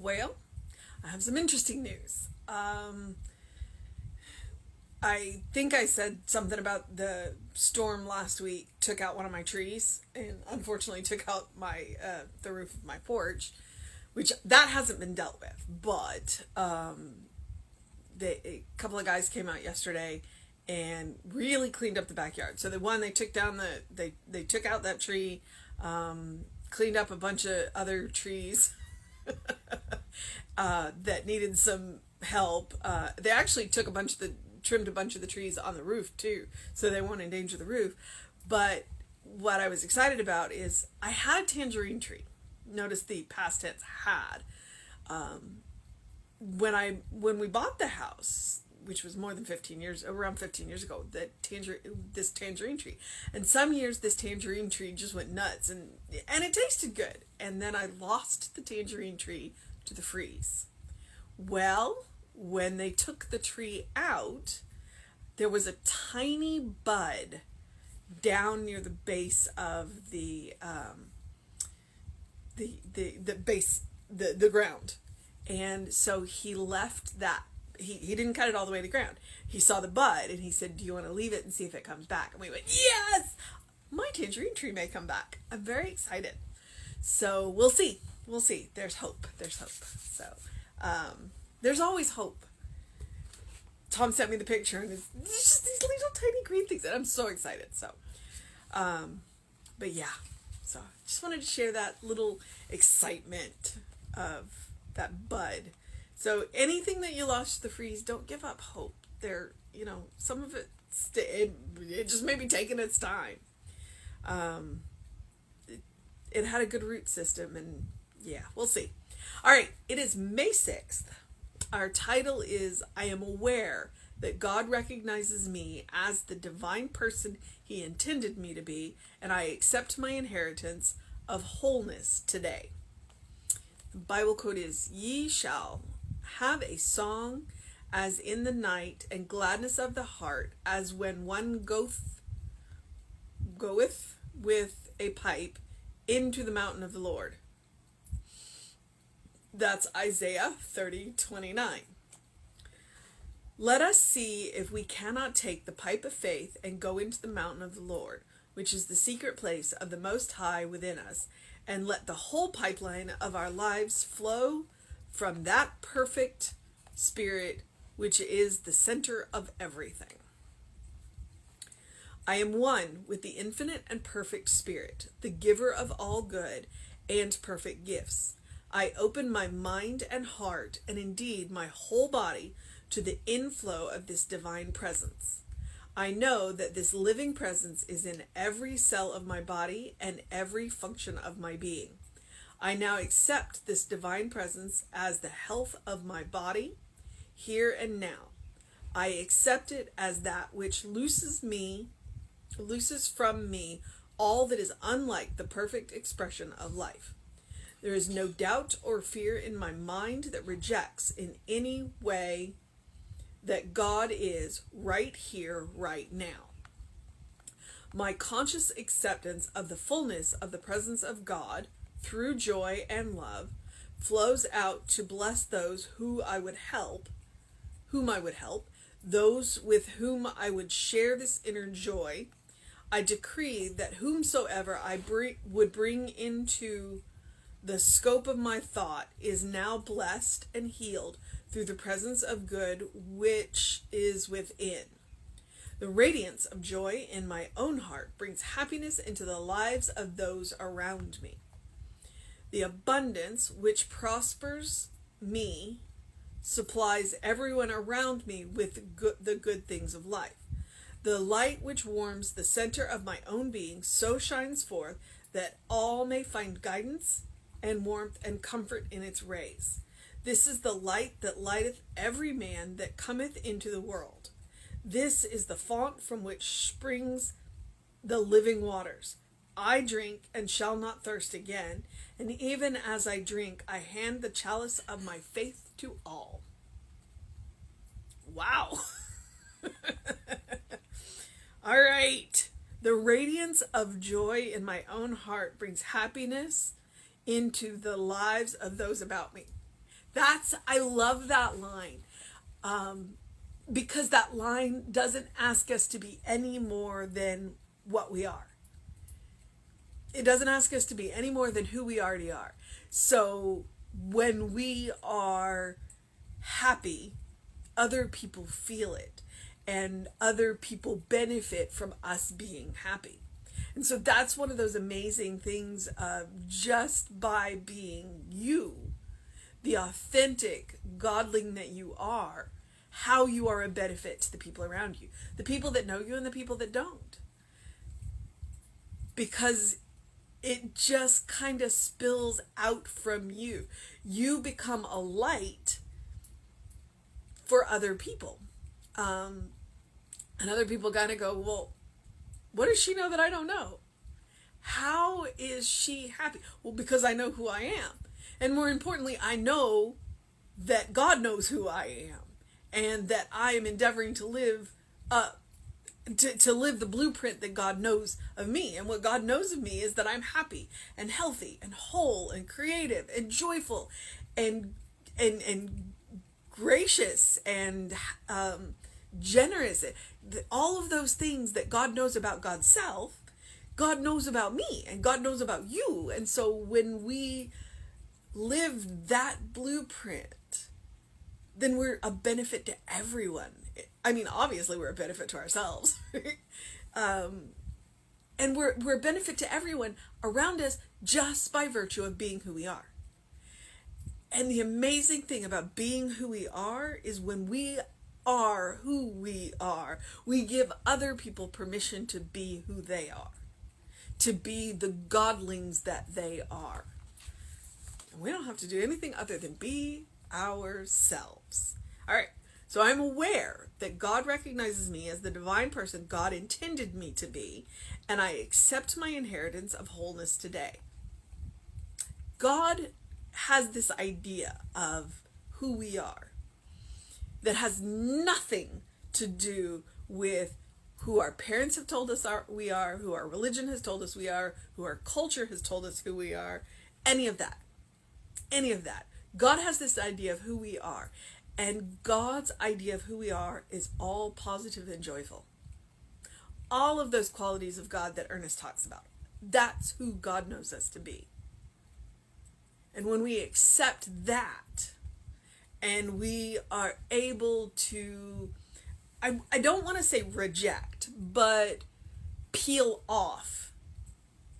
Well, I have some interesting news. I think I said something about the storm last week took out one of my trees and unfortunately took out my the roof of my porch, which that hasn't been dealt with. But a couple of guys came out yesterday and really cleaned up the backyard. So the one they took down they took out that tree, cleaned up a bunch of other trees that needed some help. They actually took trimmed a bunch of the trees on the roof too, so they won't endanger the roof. But what I was excited about is I had a tangerine tree. Notice the past tense had. When we bought the house, which was more than 15 years, around 15 years ago, this tangerine tree. And some years this tangerine tree just went nuts and it tasted good. And then I lost the tangerine tree to the freeze. Well, when they took the tree out, there was a tiny bud down near the base of the base, the ground. And so he left that. He didn't cut it all the way to the ground. He saw the bud and he said, "Do you want to leave it and see if it comes back?" And we went, "Yes! My tangerine tree may come back." I'm very excited. So we'll see. We'll see. There's hope. There's hope. So there's always hope. Tom sent me the picture and it's just these little tiny green things and I'm so excited. So, but yeah, so just wanted to share that little excitement of that bud. So anything that you lost to the freeze, don't give up hope. Some of it just may be taking its time. It had a good root system and yeah, we'll see. All right, it is May 6th. Our title is I Am Aware That God Recognizes Me as the Divine Person He Intended Me to Be, and I accept my inheritance of wholeness today. The Bible quote is, "Ye shall have a song as in the night, and gladness of the heart as when one goeth with a pipe into the mountain of the Lord." That's Isaiah 30:29. Let us see if we cannot take the pipe of faith and go into the mountain of the Lord, which is the secret place of the Most High within us, and let the whole pipeline of our lives flow from that perfect Spirit, which is the center of everything. I am one with the infinite and perfect Spirit, the giver of all good and perfect gifts. I open my mind and heart, and indeed my whole body, to the inflow of this divine presence. I know that this living presence is in every cell of my body and every function of my being. I now accept this divine presence as the health of my body, here and now. I accept it as that which looses from me all that is unlike the perfect expression of life. There is no doubt or fear in my mind that rejects in any way that God is right here, right now. My conscious acceptance of the fullness of the presence of God through joy and love flows out to bless those whom I would help, those with whom I would share this inner joy. I decree that whomsoever I would bring into the scope of my thought is now blessed and healed through the presence of good which is within. The radiance of joy in my own heart brings happiness into the lives of those around me. The abundance which prospers me supplies everyone around me with the good things of life. The light which warms the center of my own being so shines forth that all may find guidance and warmth and comfort in its rays. This is the light that lighteth every man that cometh into the world. This is the fount from which springs the living waters. I drink and shall not thirst again, and even as I drink, I hand the chalice of my faith to all. Wow. All right. The radiance of joy in my own heart brings happiness into the lives of those about me. I love that line. Because that line doesn't ask us to be any more than what we are. It doesn't ask us to be any more than who we already are. So when we are happy, other people feel it, and other people benefit from us being happy. And so that's one of those amazing things of just by being you, the authentic godling that you are, how you are a benefit to the people around you, the people that know you and the people that don't. Because it just kind of spills out from you. You become a light for other people. And other people kind of go, well, what does she know that I don't know? How is she happy? Well, because I know who I am. And more importantly, I know that God knows who I am. And that I am endeavoring to live to live the blueprint that God knows of me. And what God knows of me is that I'm happy and healthy and whole and creative and joyful and gracious and generous. All of those things that God knows about God's self, God knows about me and God knows about you. And so when we live that blueprint, then we're a benefit to everyone. I mean, obviously we're a benefit to ourselves. And we're a benefit to everyone around us just by virtue of being who we are. And the amazing thing about being who we are is when we are who we are, we give other people permission to be who they are, to be the godlings that they are. And we don't have to do anything other than be ourselves. All right. So I'm aware that God recognizes me as the divine person God intended me to be, and I accept my inheritance of wholeness today. God has this idea of who we are that has nothing to do with who our parents have told us we are, who our religion has told us we are, who our culture has told us who we are, any of that. Any of that. God has this idea of who we are. And God's idea of who we are is all positive and joyful. All of those qualities of God that Ernest talks about. That's who God knows us to be. And when we accept that, and we are able to, I don't want to say reject, but peel off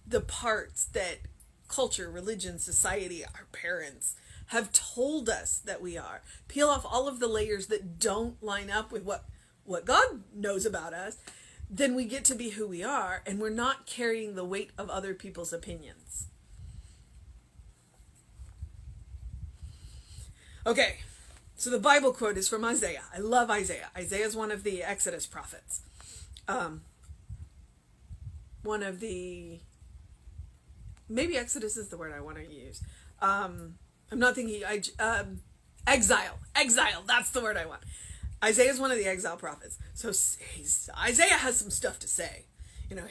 the parts that culture, religion, society, our parents have told us that we are. Peel off all of the layers that don't line up with what God knows about us, then we get to be who we are, and we're not carrying the weight of other people's opinions. Okay, so the Bible quote is from Isaiah. I love Isaiah. Isaiah is one of the Exodus prophets. Maybe Exodus is the word I want to use. I'm not thinking, exile, that's the word I want. Isaiah is one of the exile prophets. So Isaiah has some stuff to say.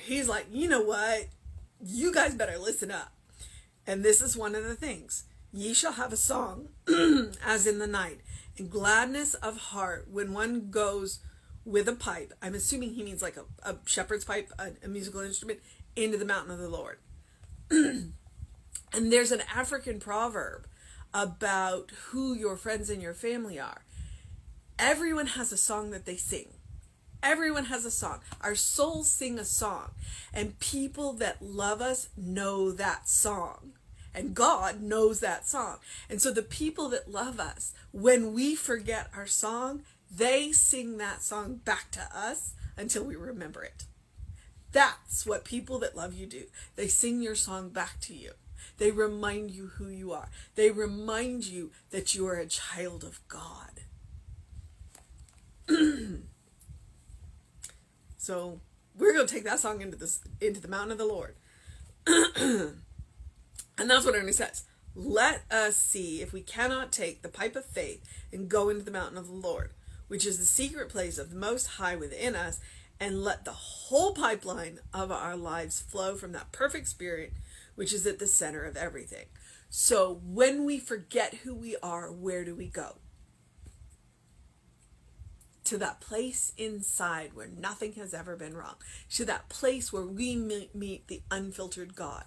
He's like, you know what? You guys better listen up. And this is one of the things. Ye shall have a song as in the night, and gladness of heart when one goes with a pipe. I'm assuming he means like a shepherd's pipe, a musical instrument, into the mountain of the Lord. And there's an African proverb about who your friends and your family are. Everyone has a song that they sing. Everyone has a song. Our souls sing a song. And people that love us know that song. And God knows that song. And so the people that love us, when we forget our song, they sing that song back to us until we remember it. That's what people that love you do. They sing your song back to you. They remind you who you are. They remind you that you are a child of God. So we're going to take that song into the mountain of the Lord. And that's what Ernie says. Let us see if we cannot take the pipe of faith and go into the mountain of the Lord, which is the secret place of the Most High within us, and let the whole pipeline of our lives flow from that perfect spirit, which is at the center of everything. So when we forget who we are, where do we go? To that place inside where nothing has ever been wrong. To that place where we meet the unfiltered God.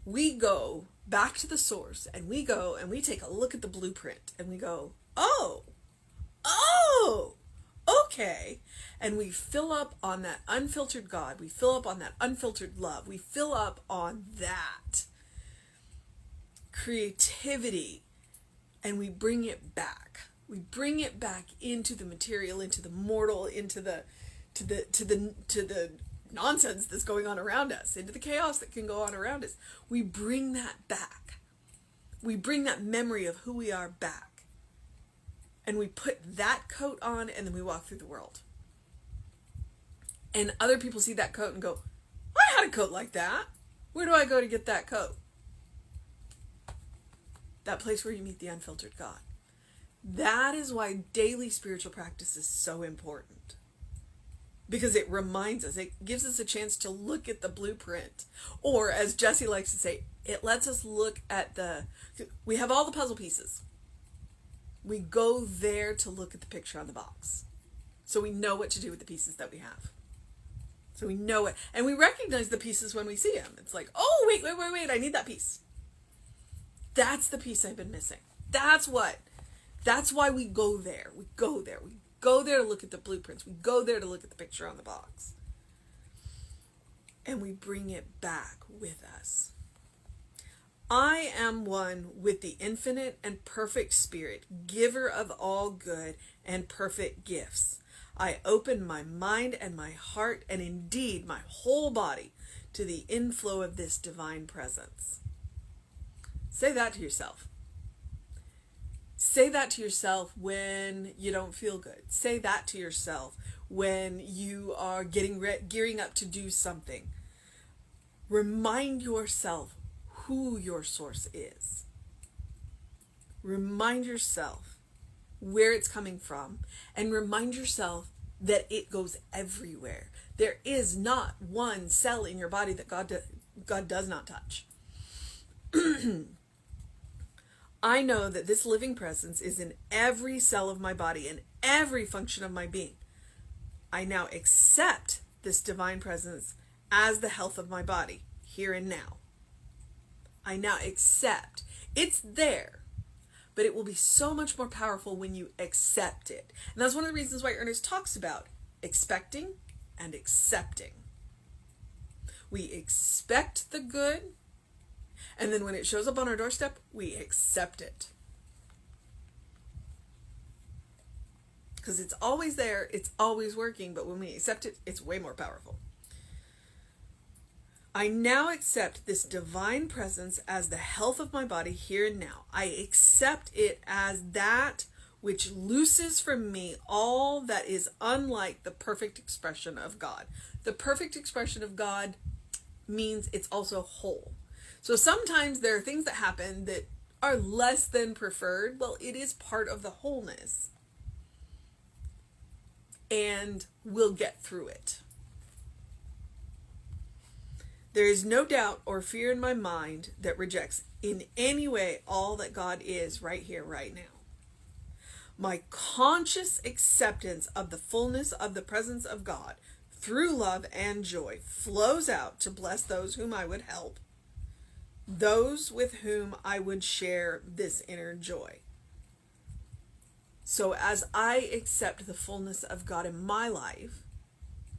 We go back to the source, and we go and we take a look at the blueprint, and we go, oh, okay. And we fill up on that unfiltered God. We fill up on that unfiltered love. We fill up on that creativity, and we bring it back. We bring it back into the material, into the mortal, into the nonsense that's going on around us, into the chaos that can go on around us. We bring that back. We bring that memory of who we are back. And we put that coat on, and then we walk through the world. And other people see that coat and go, I had a coat like that. Where do I go to get that coat? That place where you meet the unfiltered God. That is why daily spiritual practice is so important. Because it reminds us, it gives us a chance to look at the blueprint. Or, as Jesse likes to say, it lets us look at we have all the puzzle pieces. We go there to look at the picture on the box. So we know what to do with the pieces that we have. So we know it. And we recognize the pieces when we see them. It's like, oh, wait, I need that piece. That's the piece I've been missing. That's why we go there. We go there to look at the blueprints. We go there to look at the picture on the box. And we bring it back with us. I am one with the infinite and perfect Spirit, giver of all good and perfect gifts. I open my mind and my heart, and indeed my whole body, to the inflow of this divine presence. Say that to yourself. Say that to yourself when you don't feel good. Say that to yourself when you are gearing up to do something. Remind yourself who your source is. Remind yourself where it's coming from, and remind yourself that it goes everywhere. There is not one cell in your body that God does not touch. I know that this living presence is in every cell of my body and every function of my being. I now accept this divine presence as the health of my body, here and now. I now accept. It's there, but it will be so much more powerful when you accept it. And that's one of the reasons why Ernest talks about expecting and accepting. We expect the good, and then when it shows up on our doorstep, we accept it. Because it's always there, it's always working, but when we accept it, it's way more powerful. I now accept this divine presence as the health of my body here and now. I accept it as that which looses from me all that is unlike the perfect expression of God. The perfect expression of God means it's also whole. So sometimes there are things that happen that are less than preferred. Well, it is part of the wholeness. And we'll get through it. There is no doubt or fear in my mind that rejects in any way all that God is right here, right now. My conscious acceptance of the fullness of the presence of God through love and joy flows out to bless those whom I would help, those with whom I would share this inner joy. So as I accept the fullness of God in my life,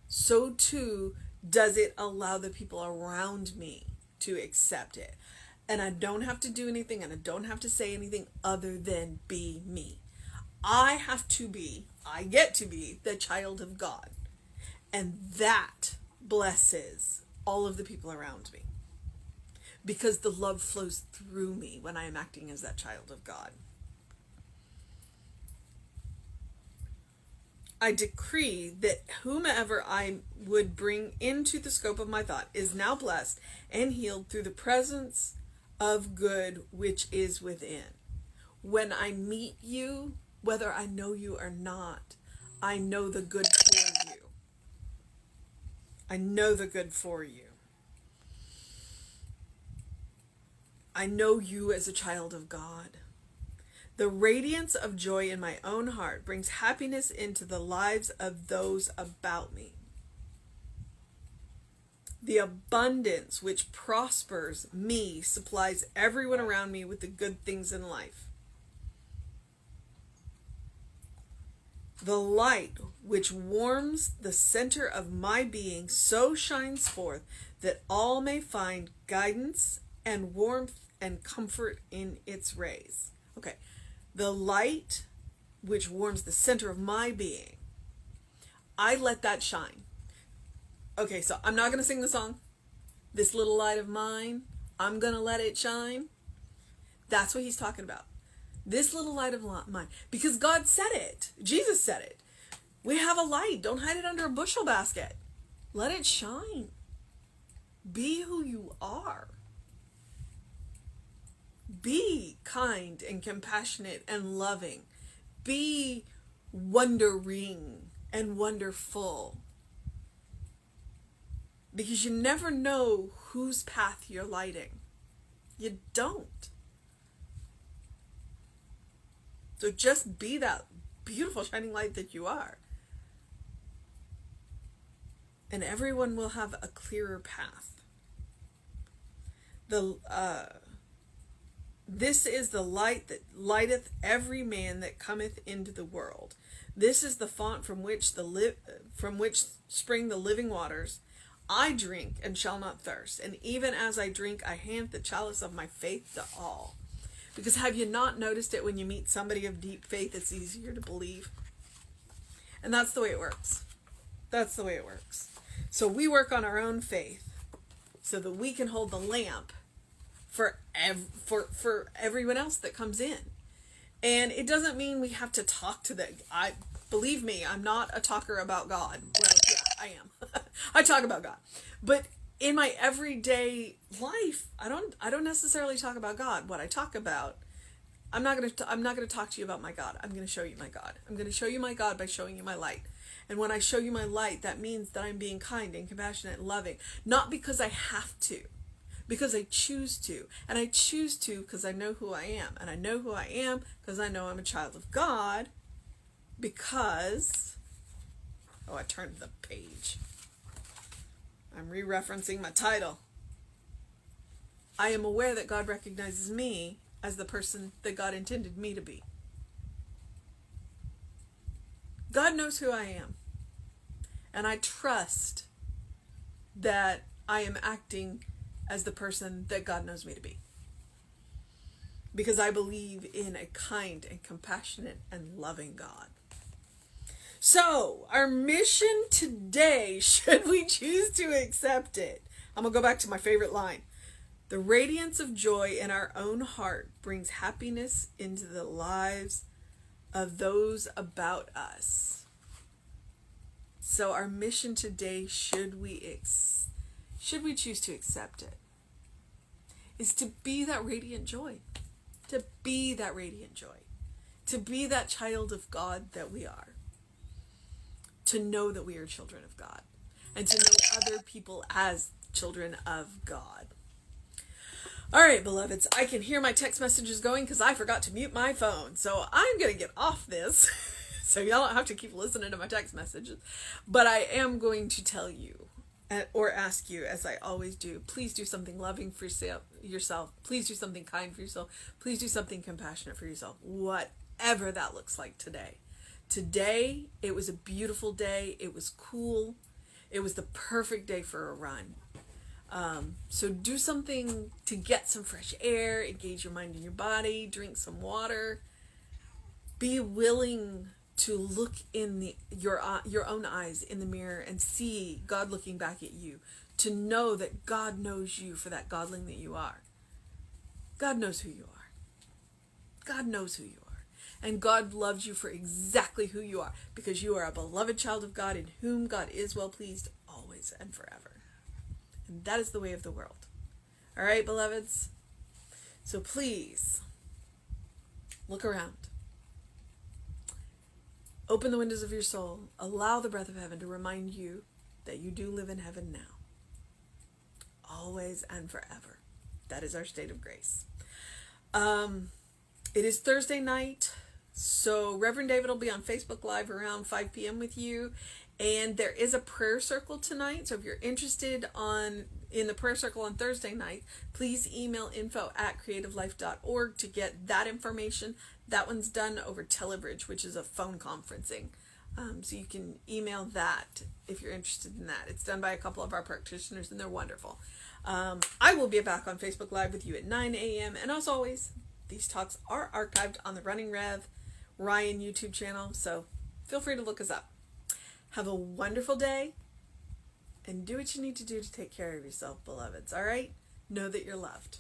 so too does it allow the people around me to accept it. And I don't have to do anything, and I don't have to say anything other than be me. I get to be the child of God. And that blesses all of the people around me. Because the love flows through me when I am acting as that child of God. I decree that whomever I would bring into the scope of my thought is now blessed and healed through the presence of good which is within. When I meet you, whether I know you or not, I know the good for you. I know the good for you. I know you as a child of God. The radiance of joy in my own heart brings happiness into the lives of those about me. The abundance which prospers me supplies everyone around me with the good things in life. The light which warms the center of my being so shines forth that all may find guidance and warmth and comfort in its rays. Okay, the light which warms the center of my being, I let that shine. Okay, so I'm not going to sing the song, This Little Light of Mine, I'm going to let it shine. That's what he's talking about. This little light of mine. Because God said it. Jesus said it. We have a light. Don't hide it under a bushel basket. Let it shine. Be who you are. Be kind and compassionate and loving. Be wondering and wonderful. Because you never know whose path you're lighting. You don't. So just be that beautiful shining light that you are. And everyone will have a clearer path. This is the light that lighteth every man that cometh into the world. This is the font from which spring the living waters. I drink and shall not thirst, and even as I drink, I hand the chalice of my faith to all. Because have you not noticed it when you meet somebody of deep faith, it's easier to believe? And that's the way it works. That's the way it works. So we work on our own faith so that we can hold the lamp for everyone else that comes in. And it doesn't mean we have to talk to them. Believe me, I'm not a talker about God. Well, yeah, I am. I talk about God. But in my everyday life, I don't necessarily talk about God. What I talk about, I'm not going to talk to you about my God. I'm going to show you my God. I'm going to show you my God by showing you my light. And when I show you my light, that means that I'm being kind and compassionate and loving, not because I have to, because I choose to. And I choose to because I know who I am. And I know who I am because I know I'm a child of God, because I turned the page. I'm re-referencing my title. I am aware that God recognizes me as the person that God intended me to be. God knows who I am. And I trust that I am acting as the person that God knows me to be. Because I believe in a kind and compassionate and loving God. So, our mission today, should we choose to accept it? I'm going to go back to my favorite line. The radiance of joy in our own heart brings happiness into the lives of those about us. So, our mission today, should we choose to accept it, is to be that radiant joy. To be that radiant joy. To be that child of God that we are. To know that we are children of God, and to know other people as children of God. All right, beloveds, I can hear my text messages going because I forgot to mute my phone. So I'm going to get off this so y'all don't have to keep listening to my text messages. But I am going to tell you or ask you, as I always do, please do something loving for yourself. Please do something kind for yourself. Please do something compassionate for yourself, whatever that looks like today. Today, it was a beautiful day. It was cool. It was the perfect day for a run. So do something to get some fresh air, engage your mind and your body, drink some water. Be willing to look in your own eyes in the mirror and see God looking back at you. To know that God knows you for that godling that you are. God knows who you are. God knows who you are. And God loves you for exactly who you are, because you are a beloved child of God in whom God is well pleased always and forever. And that is the way of the world. All right, beloveds? So please, look around. Open the windows of your soul. Allow the breath of heaven to remind you that you do live in heaven now. Always and forever. That is our state of grace. It is Thursday night, so Reverend David will be on Facebook Live around 5 p.m. with you. And there is a prayer circle tonight, so if you're interested in the prayer circle on Thursday night, please email info@creativelife.org to get that information. That one's done over Telebridge, which is a phone conferencing. So you can email that if you're interested in that. It's done by a couple of our practitioners, and they're wonderful. I will be back on Facebook Live with you at 9 a.m. And as always, these talks are archived on the Running Rev Ryan YouTube channel, so feel free to look us up. Have a wonderful day, and do what you need to do to take care of yourself, beloveds, all right? Know that you're loved.